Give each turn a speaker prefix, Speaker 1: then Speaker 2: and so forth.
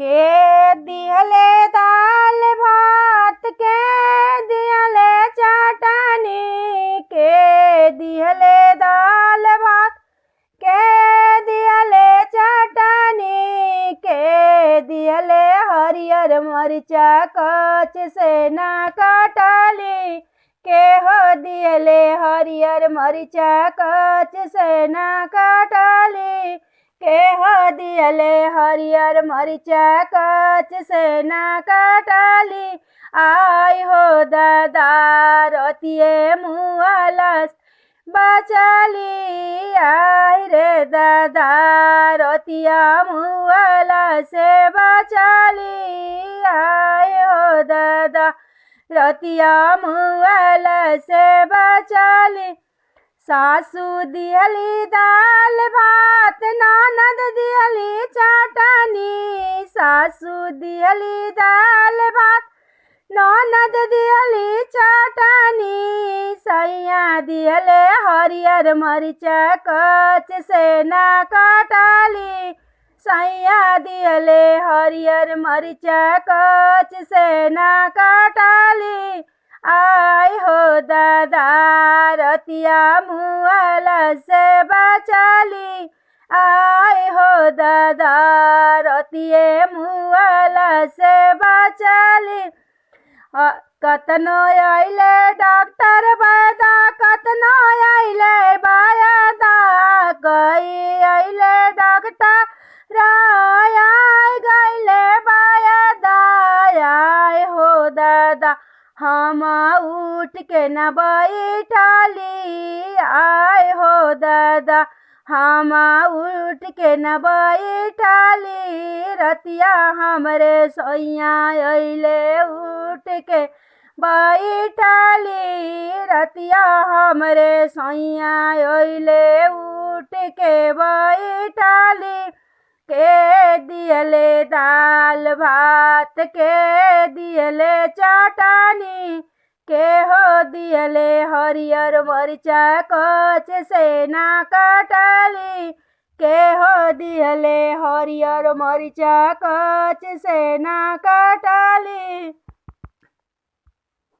Speaker 1: के दिहले दाल भात के दिहले चटनी के दिहले दाल भात के दिहले चटनी के दिहले हरियर मरिचा कच से ना कटली के हो दिहले हरियर मरिचा कच से ना कटली के हो दिहले हरियर मरिचा कच से ना कटली आई हो दादा रतिये मुआलस बचली आई रे दादा रतिया मुआला से बचली आई हो दादा रतिया मुआला से बचली। सासू दिहली दाल भात ननद दिहली चटनी सासू दिहली दाल भात ननद दिहली चटनी सैया दिहले हरियर मरिचा कच से ना कटली सैया दिहले हरियर मरिचा कच से ना कटली आई हो दादा रतिया मुआला से बचली आई हो दादा रतिये मुआला से बचली। कतनो आइले डॉक्टर बैदा कतनो आइले बायदा कई आइले डॉक्टर आय गइले बायदा आय हो दादा हम उठ के न बैठली आय हो दादा हम उठ के न बैठली रतिया हमरे सैया अइले उठ के बैठली रतिया हमरे सैया अइले उठ के बैठली के दिहले दाल भात के दिहले चटनी के हो दिहले हरियर मरिचा कच से ना कटली के हो दिहले हरियर मरिचा कच से ना कटली।